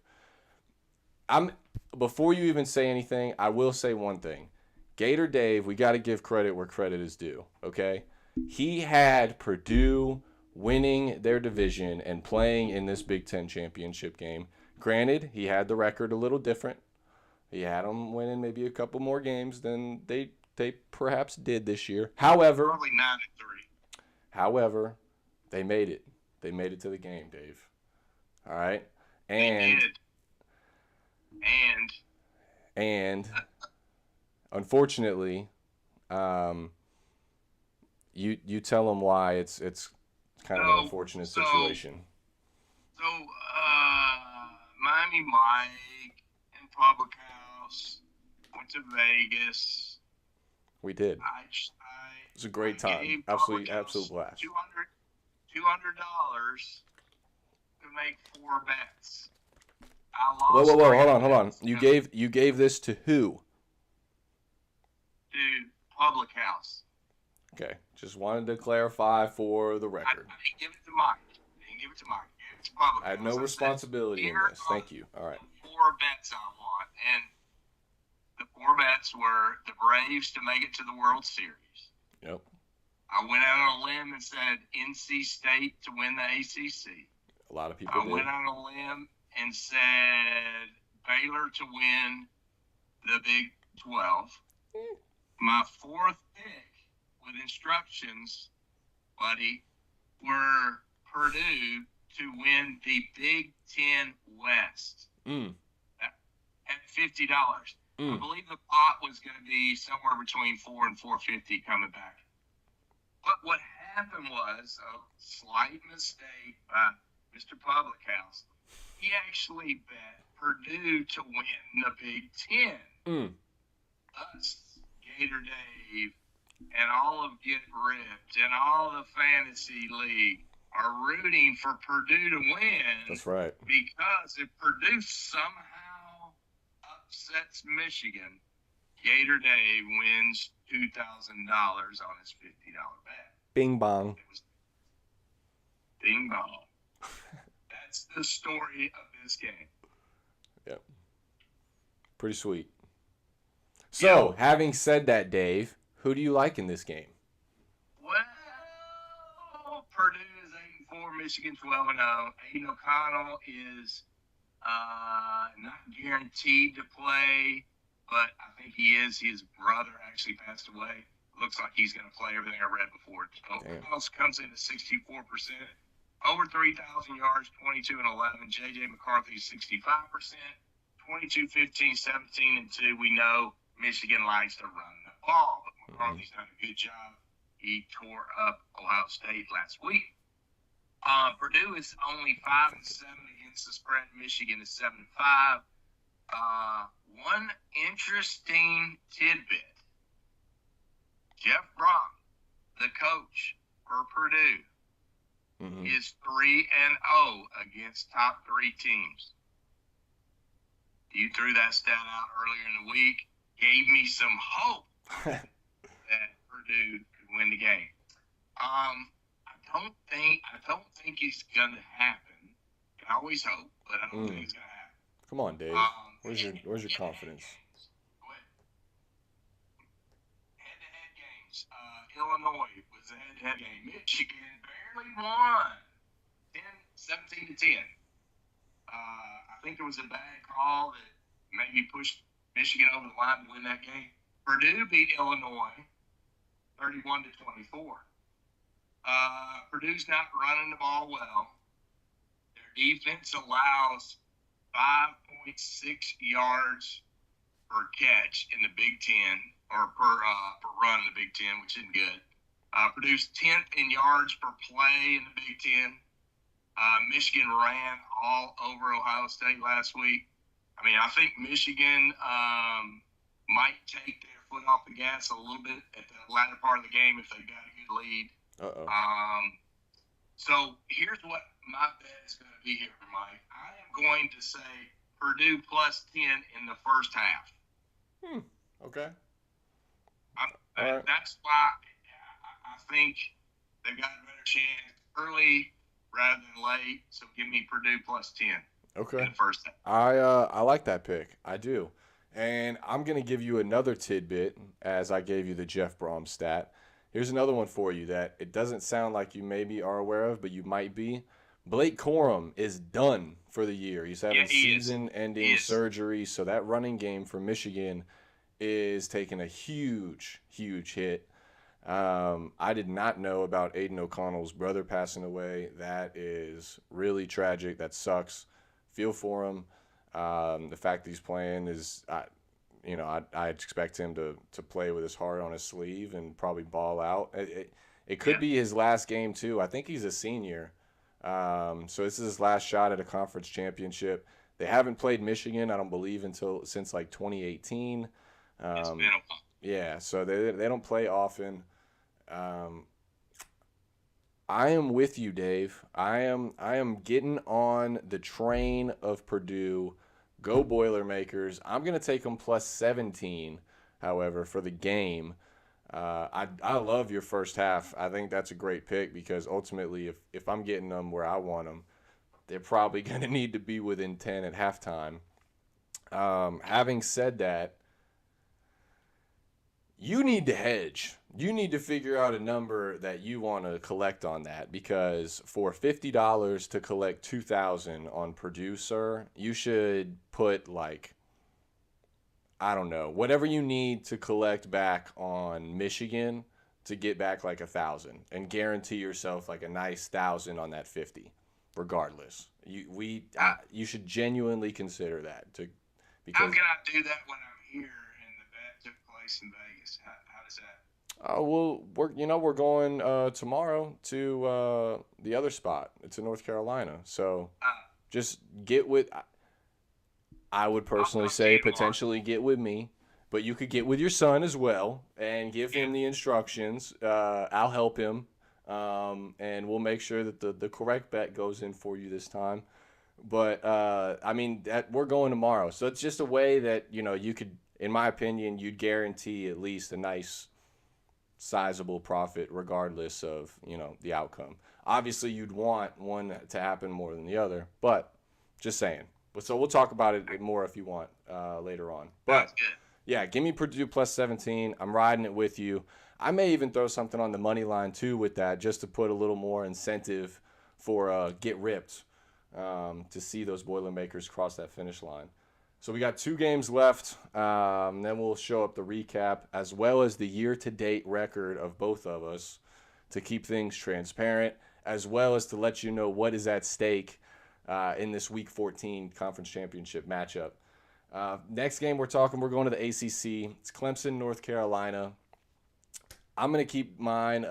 Before you even say anything, I will say one thing. Gator Dave, we got to give credit where credit is due, okay? He had Purdue winning their division and playing in this Big Ten championship game. Granted, he had the record a little different. He had them winning maybe a couple more games than they perhaps did this year. However, probably 9-3. However, they made it. They made it to the game, Dave. All right? And they did. And unfortunately, you tell them why it's kind of an unfortunate situation. So, Miami Mike and Public House went to Vegas. We did. It was a great time. Absolute blast. $200 to make 4 bets. Whoa! Hold on. You gave this to who? To Public House. Okay, just wanted to clarify for the record. I didn't give it to Mike. I gave it to Public House. I had no responsibility in this. Thank you. All right. 4 bets I want, and the 4 bets were the Braves to make it to the World Series. Yep. I went out on a limb and said NC State to win the ACC. A lot of people did. I went out on a limb and said Baylor to win the Big 12. My 4th pick with instructions, buddy, were Purdue to win the Big 10 West at $50. I believe the pot was going to be somewhere between $4 and $4.50 coming back. But what happened was a slight mistake by Mr. Public House. He actually bet Purdue to win the Big 10. Us, Gator Dave, and all of Get Ripped, and all the Fantasy League are rooting for Purdue to win. That's right. Because if Purdue somehow upsets Michigan, Gator Dave wins $2,000 on his $50 bet. Bing bong. Bing bong. That's the story of this game. Yep. Pretty sweet. So, having said that, Dave, who do you like in this game? Well, Purdue is 8-4, Michigan 12-0. Aiden O'Connell is not guaranteed to play, but I think he is. His brother actually passed away. Looks like he's going to play everything I read before. O'Connell comes in at 64%. Over 3,000 yards, 22-11. J.J. McCarthy, 65%. 22, 15, 17, and 2. We know Michigan likes to run the ball, but McCarthy's done a good job. He tore up Ohio State last week. Purdue is only 5-7 against the spread. Michigan is 7-5. One interesting tidbit. Jeff Brom, the coach for Purdue, is 3-0 against top 3 teams. You threw that stat out earlier in the week, gave me some hope that Purdue could win the game. I don't think it's gonna happen. You can always hope, but I don't think it's gonna happen. Come on, Dave. Where's your confidence? Head-to-head games. Illinois was a head-to-head game. Michigan barely won 17-10. I think it was a bad call that maybe pushed Michigan over the line to win that game. Purdue beat Illinois 31-24. Purdue's not running the ball well. Their defense allows 5.6 yards per catch in the Big Ten, or per run in the Big Ten, which isn't good. Purdue's 10th in yards per play in the Big Ten. Michigan ran all over Ohio State last week. I mean, I think Michigan might take their foot off the gas a little bit at the latter part of the game if they've got a good lead. So here's what my bet is going to be here, Mike. I am going to say Purdue plus 10 in the first half. Okay. Right. That's why I think they've got a better chance early rather than late. So give me Purdue plus 10. Okay. In the first half. I like that pick. I do. And I'm going to give you another tidbit as I gave you the Jeff Brom stat. Here's another one for you that it doesn't sound like you maybe are aware of, but you might be. Blake Corum is done for the year. He's having season-ending surgery, so that running game for Michigan is taking a huge, huge hit. I did not know about Aiden O'Connell's brother passing away. That is really tragic. That sucks. Feel for him. The fact that he's playing is, I expect him to play with his heart on his sleeve and probably ball out. It could be his last game too. I think he's a senior. So this is his last shot at a conference championship. They haven't played Michigan, I don't believe, since like 2018. It's been a while. Yeah, so they don't play often. I am with you, Dave. I am getting on the train of Purdue. Go Boilermakers. I'm going to take them plus 17, however, for the game. I love your first half. I think that's a great pick because ultimately if I'm getting them where I want them, they're probably going to need to be within 10 at halftime. Having said that, you need to hedge. You need to figure out a number that you want to collect on that because for $50 to collect $2,000 on Purdue, sir, you should put like, I don't know, whatever you need to collect back on Michigan to get back like $1,000 and guarantee yourself like a nice $1,000 on that 50, regardless. You should genuinely consider that because how can I do that when I'm here and the bet took place in Vegas? How does that? Well, we're going tomorrow to the other spot. It's in North Carolina, so just get with. I would personally say potentially get with me, but you could get with your son as well and give him the instructions. I'll help him, and we'll make sure that the correct bet goes in for you this time. But I mean, we're going tomorrow, so it's just a way that you could, in my opinion, you'd guarantee at least a nice, sizable profit regardless of the outcome. Obviously, you'd want one to happen more than the other, but just saying. So we'll talk about it more if you want later on. But yeah, give me Purdue plus 17. I'm riding it with you. I may even throw something on the money line too with that, just to put a little more incentive for get ripped to see those Boilermakers cross that finish line. So we got 2 games left. Then we'll show up the recap as well as the year-to-date record of both of us to keep things transparent, as well as to let you know what is at stake in this Week 14 Conference Championship matchup. Next game we're going to the ACC. It's Clemson, North Carolina. I'm going to keep mine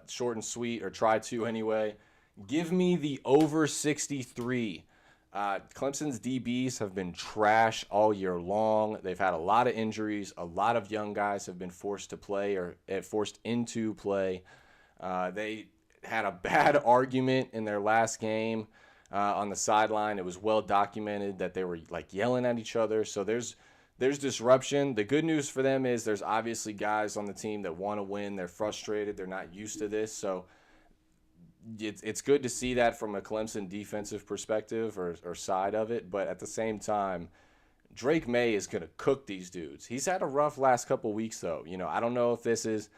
short and sweet, or try to anyway. Give me the over 63. Clemson's DBs have been trash all year long. They've had a lot of injuries. A lot of young guys have been forced to play or forced into play. They had a bad argument in their last game on the sideline. It was well documented that they were like yelling at each other. So there's disruption. The good news for them is there's obviously guys on the team that want to win. They're frustrated. They're not used to this. So it's good to see that from a Clemson defensive perspective or side of it. But at the same time, Drake May is going to cook these dudes. He's had a rough last couple weeks, though. I don't know if this is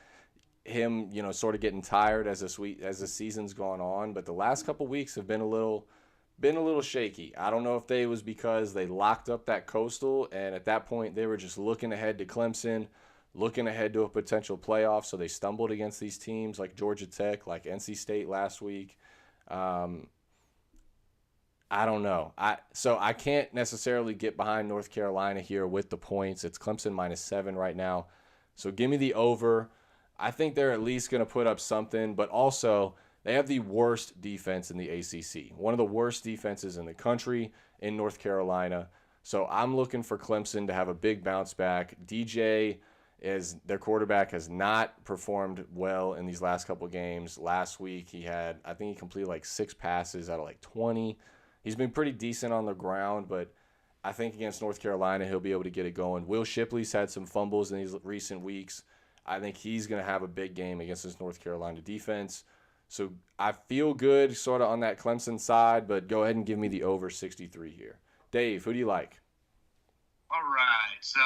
him, sort of getting tired as the season's gone on. But the last couple weeks have been a little been a little shaky. I don't know if they was because they locked up that Coastal, and at that point they were just looking ahead to Clemson, looking ahead to a potential playoff, so they stumbled against these teams like Georgia Tech, like NC State last week. Um, I don't know. I can't necessarily get behind North Carolina here with the points. It's Clemson -7 right now. So give me the over. I think they're at least going to put up something, but also they have the worst defense in the ACC. One of the worst defenses in the country in North Carolina. So I'm looking for Clemson to have a big bounce back. DJ is their quarterback has not performed well in these last couple games. Last week I think he completed like 6 passes out of like 20. He's been pretty decent on the ground, but I think against North Carolina, he'll be able to get it going. Will Shipley's had some fumbles in these recent weeks. I think he's going to have a big game against this North Carolina defense. So I feel good sort of on that Clemson side, but go ahead and give me the over 63 here. Dave, who do you like? All right. So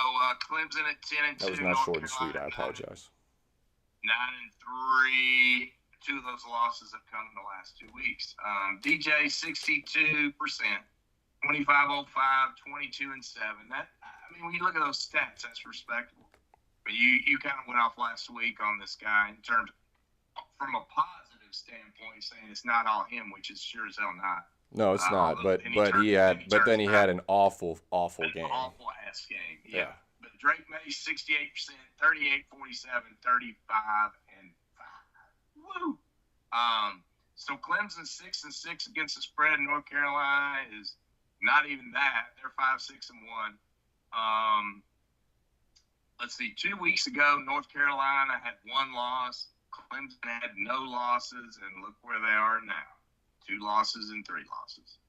Clemson at 10-2. That was not North short and Carolina, sweet. I apologize. 9-3. 2 of those losses have come in the last 2 weeks. DJ 62%, 25-05, 22-7. That, I mean, when you look at those stats, that's respectable. But you kind of went off last week on this guy in terms from a positive standpoint, saying it's not all him, which is sure as hell not. No, it's not. But then he had an awful game. Awful ass game. Yeah. But Drake May 68%, 38-47, 35 and 5. Woo. So Clemson 6-6 against the spread. North Carolina is not even that. They're 5-6-1. Let's see. 2 weeks ago, North Carolina had 1 loss. Clemson had no losses, and look where they are now. 2 losses and 3 losses.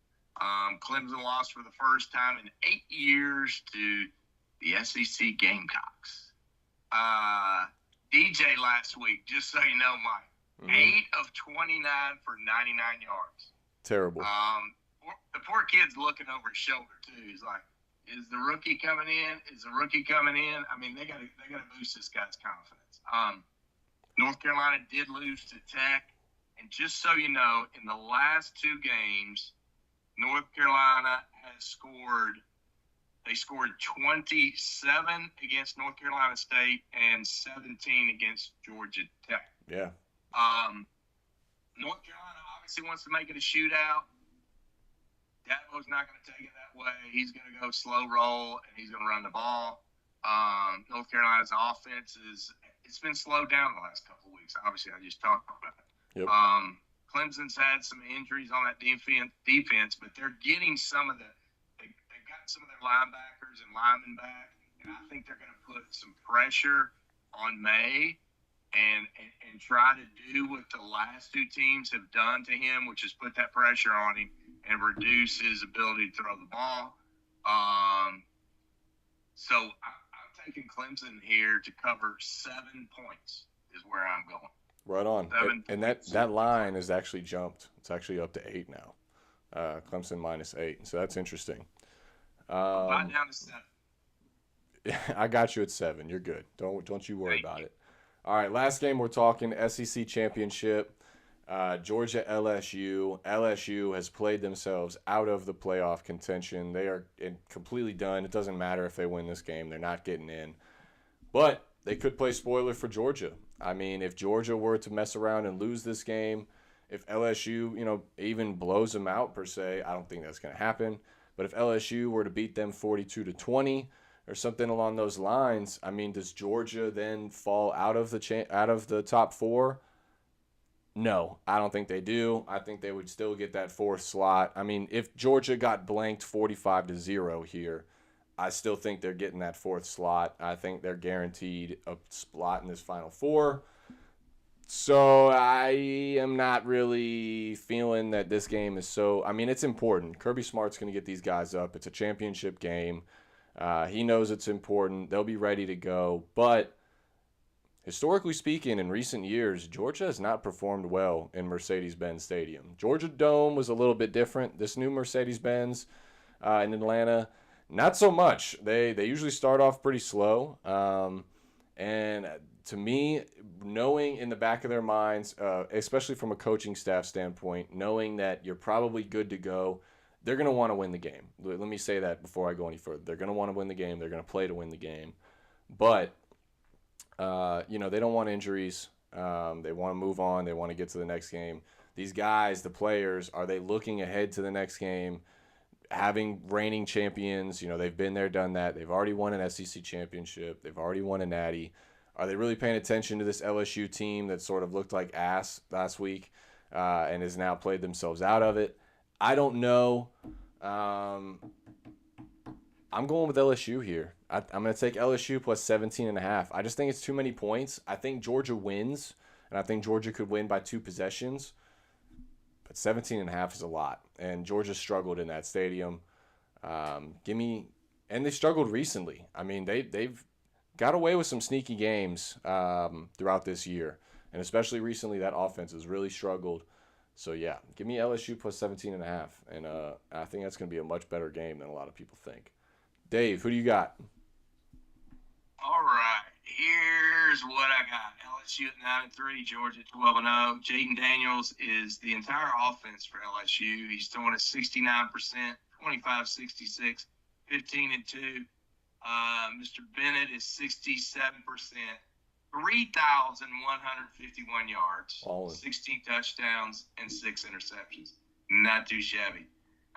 Clemson lost for the first time in 8 years to the SEC Gamecocks. DJ last week, just so you know, Mike, 8 of 29 for 99 yards. Terrible. The poor kid's looking over his shoulder too. He's like, "Is the rookie coming in? Is the rookie coming in?" I mean, they gotta boost this guy's confidence. North Carolina did lose to Tech, and just so you know, in the last 2 games, North Carolina has scored. They scored 27 against North Carolina State and 17 against Georgia Tech. Yeah. North Carolina obviously wants to make it a shootout. Dabo's not going to take it that way. He's going to go slow roll, and he's going to run the ball. North Carolina's offense it's been slowed down the last couple of weeks. Obviously, I just talked about it. Yep. Clemson's had some injuries on that defense, but they're getting some of they've got some of their linebackers and linemen back, and I think they're going to put some pressure on May and try to do what the last 2 teams have done to him, which is put that pressure on him and reduce his ability to throw the ball. So I'm taking Clemson here to cover 7 points is where I'm going. Right on. And that line is actually jumped. It's actually up to 8 now. Clemson -8. So that's interesting. Buy down to 7. I got you at 7. You're good. Don't you worry about it. All right, last game we're talking SEC championship. Georgia LSU. LSU has played themselves out of the playoff contention. They are completely done. It doesn't matter if they win this game. They're not getting in. But they could play spoiler for Georgia. I mean, if Georgia were to mess around and lose this game, if LSU, even blows them out per se, I don't think that's going to happen. But if LSU were to beat them 42-20 or something along those lines, I mean, does Georgia then fall out of the top 4? No, I don't think they do. I think they would still get that 4th slot. I mean, if Georgia got blanked 45-0 here, I still think they're getting that 4th slot. I think they're guaranteed a spot in this Final Four. So I am not really feeling that this game is so – I mean, it's important. Kirby Smart's going to get these guys up. It's a championship game. He knows it's important. They'll be ready to go. But historically speaking, in recent years, Georgia has not performed well in Mercedes-Benz Stadium. Georgia Dome was a little bit different. This new Mercedes-Benz in Atlanta, not so much. They usually start off pretty slow. And to me, knowing in the back of their minds, especially from a coaching staff standpoint, knowing that you're probably good to go, they're going to want to win the game. Let me say that before I go any further. They're going to want to win the game. They're going to play to win the game. But, they don't want injuries. They want to move on. They want to get to the next game. These guys, the players, are they looking ahead to the next game? Having reigning champions, they've been there, done that. They've already won an SEC championship. They've already won a natty. Are they really paying attention to this LSU team that sort of looked like ass last week and has now played themselves out of it? I don't know. I'm going with LSU here. I'm going to take LSU plus 17.5. I just think it's too many points. I think Georgia wins, and I think Georgia could win by 2 possessions. But 17.5 is a lot, and Georgia struggled in that stadium. And they struggled recently. I mean, they've got away with some sneaky games throughout this year, and especially recently, that offense has really struggled. So yeah, give me LSU plus 17.5, and I think that's going to be a much better game than a lot of people think. Dave, who do you got? All right, here's what I got. LSU at 9-3, Georgia at 12-0. Jaden Daniels is the entire offense for LSU. He's throwing at 69%, 25-66, 15-2. Mr. Bennett is 67%, 3,151 yards, 16 touchdowns, and 6 interceptions. Not too shabby.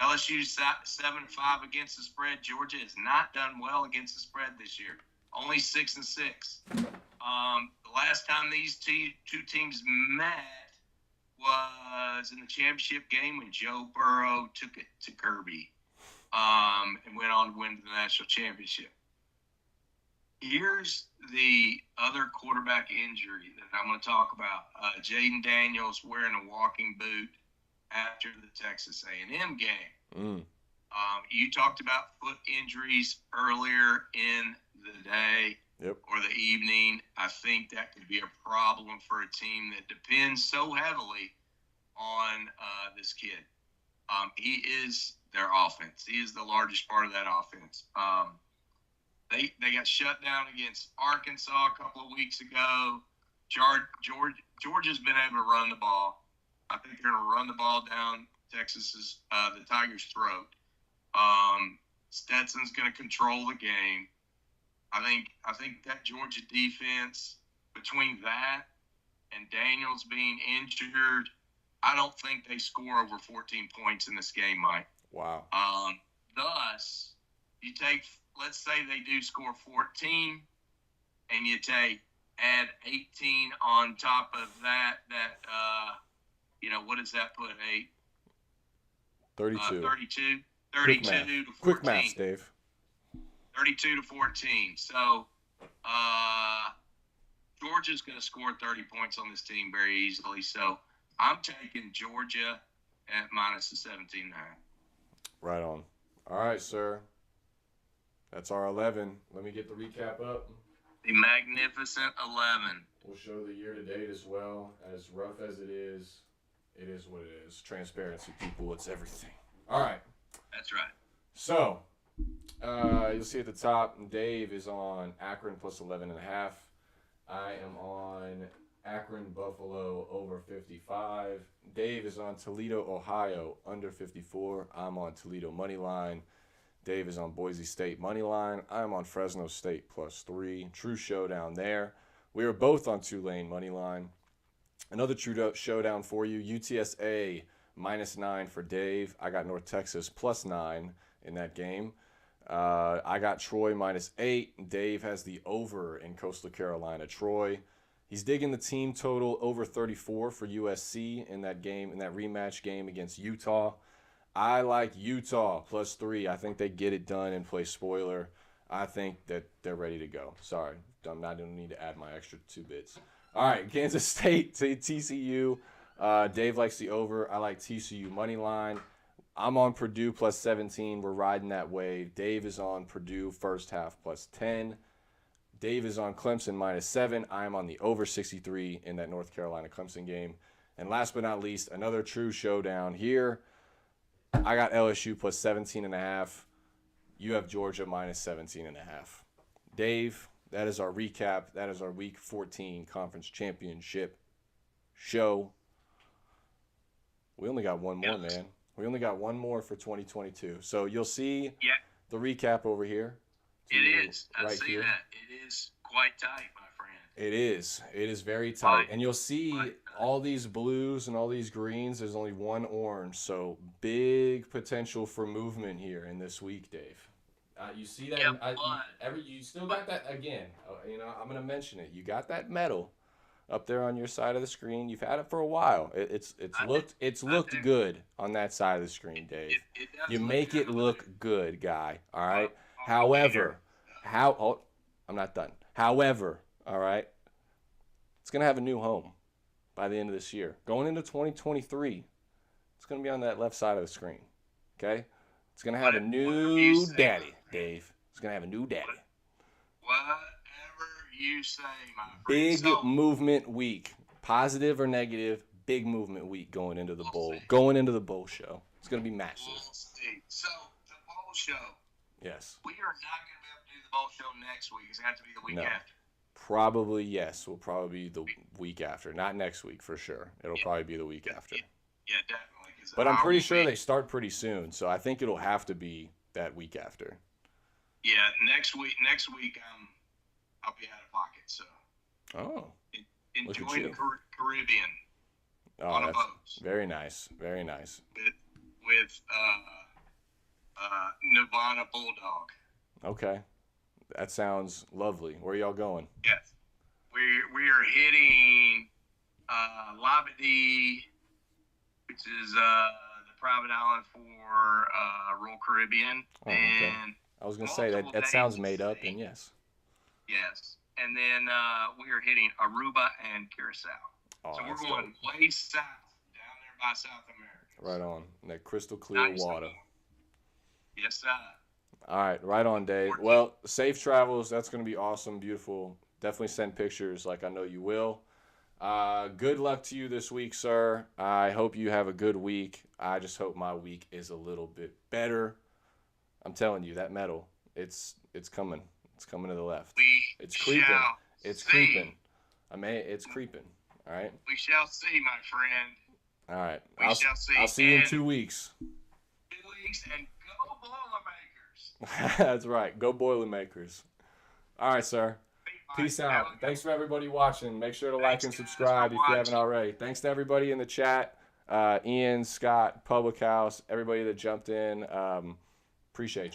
LSU's 7-5 against the spread. Georgia has not done well against the spread this year. Only 6-6. The last time these two teams met was in the championship game when Joe Burrow took it to Kirby and went on to win the national championship. Here's the other quarterback injury that I'm going to talk about. Jaden Daniels wearing a walking boot after the Texas A&M game. You talked about foot injuries earlier in the day or the evening. I think that could be a problem for a team that depends so heavily on this kid. He is their offense. He is the largest part of that offense. They got shut down against Arkansas a couple of weeks ago. Georgia's been able to run the ball. I think they're going to run the ball down the Tigers' throat. Stetson's going to control the game. I think that Georgia defense, between that and Daniels being injured, I don't think they score over 14 points in this game, Mike. Wow. Thus, let's say they do score 14, and you add 18 on top of that, what does that put, 8? 32. 32 to 14. Quick math, Dave. 32 to 14. So, Georgia's going to score 30 points on this team very easily. So, I'm taking Georgia at minus the 17.5. Right on. All right, sir. That's our 11. Let me get the recap up. The magnificent 11. We'll show the year-to-date as well. As rough as it is what it is. Transparency, people. It's everything. All right. That's right. So, you'll see at the top, Dave is on Akron plus 11.5. I am on Akron Buffalo over 55. Dave is on Toledo, Ohio under 54. I'm on Toledo money line. Dave is on Boise State money line. I'm on Fresno State plus 3. True showdown there. We are both on Tulane money line. Another true showdown for you. UTSA minus 9 for Dave. I got North Texas plus 9 in that game. I got Troy minus 8. Dave has the over in Coastal Carolina. Troy, he's digging the team total over 34 for USC in that game, in that rematch game against Utah. I like Utah plus 3. I think they get it done and play spoiler. I think that they're ready to go. Sorry, I'm not going to need to add my extra 2 bits. All right, Kansas State to TCU. Dave likes the over. I like TCU money line. I'm on Purdue plus 17. We're riding that wave. Dave is on Purdue first half plus 10. Dave is on Clemson minus 7. I am on the over 63 in that North Carolina Clemson game. And last but not least, another true showdown here. I got LSU plus 17.5. You have Georgia minus 17.5. Dave, that is our recap. That is our Week 14 Conference Championship show. We only got one more, man. We only got one more for 2022. So you'll see Yeah, the recap over here. it is. I right see here. that. It is quite tight, my friend. It is. It is very tight. Right. And you'll see all these blues and all these greens. There's only one orange. So big potential for movement here in this week, Dave. You see that? Yep, You still got that again. I'm gonna mention it. You got that metal up there on your side of the screen. You've had it for a while. It's looked good on that side of the screen, Dave. It does You look make good. it look good, guy. All right. I'll be However, here. I'm not done. However, all right, it's gonna have a new home by the end of this year. Going into 2023, it's gonna be on that left side of the screen. Okay. It's gonna have a new daddy, Dave. It's gonna have a new daddy. Whatever you say, my friend. Big movement week, positive or negative. Big movement week going into the bowl. See. Going into the bowl show. It's gonna be massive. We'll see. So the bowl show. Yes. We are not going to be able to do the bowl show next week. It's going to have to be the week after. Probably yes. Will probably be the week after. Not next week for sure. It'll probably be the week after. Yeah, definitely. But I'm pretty sure they start pretty soon, so I think it'll have to be that week after. Yeah, next week. I'll be out of pocket. So. Oh. Enjoy the Caribbean. Oh, on a that's boat. very nice. Very nice. With Nirvana Bulldog. Okay. That sounds lovely. Where are y'all going? Yes. We are hitting Labadee, which is the private island for Royal Caribbean. Oh, okay. And I was going to say that sounds made up, and yes. Yes. And then we are hitting Aruba and Curacao. Oh, so we're going way south, down there by South America. Right on. That crystal clear water. Yes, sir. All right, right on, Dave. Well, safe travels. That's going to be awesome, beautiful. Definitely send pictures like I know you will. Good luck to you this week, sir. I hope you have a good week. I just hope my week is a little bit better. I'm telling you, that metal, it's coming. It's coming to the left. It's creeping. It's creeping. It's creeping. All right. We shall see, my friend. All right. We shall see. I'll see you in 2 weeks. 2 weeks, and go Boilermakers. That's right. Go Boilermakers. All right, sir. Peace out. Thanks for everybody watching. Make sure to like and subscribe if you haven't already. Thanks to everybody in the chat. Ian, Scott, Public House, everybody that jumped in. Appreciate you.